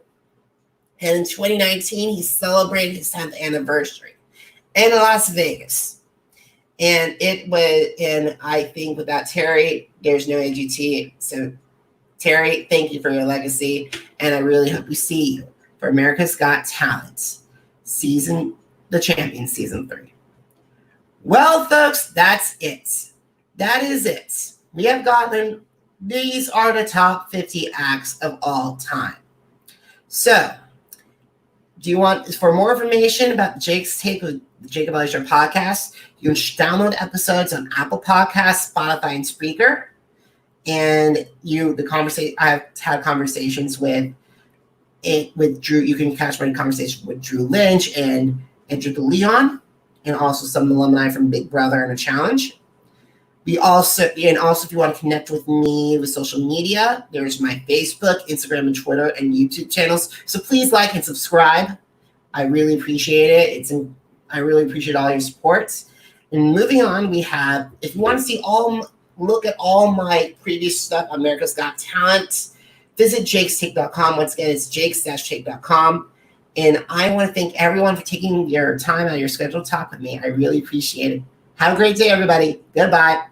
and in 2019 he celebrated his 10th anniversary in Las Vegas, and I think without Terry, there's no AGT. So Terry, thank you for your legacy, and I really hope we see you for America's Got Talent, The Champion Season 3. Well, folks, that's it. That is it. We have gotten, these are the top 50 acts of all time. So, for more information about Jake's Take with the Jacob Elyachar podcast, you can download episodes on Apple Podcasts, Spotify, and Spreaker. And I've had conversations with Drew. You can catch my conversation with Drew Lynch and Andrew Leon, and also some alumni from Big Brother and a Challenge. If you want to connect with me with social media, there's my Facebook, Instagram, and Twitter, and YouTube channels. So please like and subscribe. I really appreciate it. I really appreciate all your support. And moving on, we have, if you want to see look at all my previous stuff on America's Got Talent, visit jakestake.com. Once again, it's jakes-take.com. And I want to thank everyone for taking your time out of your schedule to talk with me. I really appreciate it. Have a great day, everybody. Goodbye.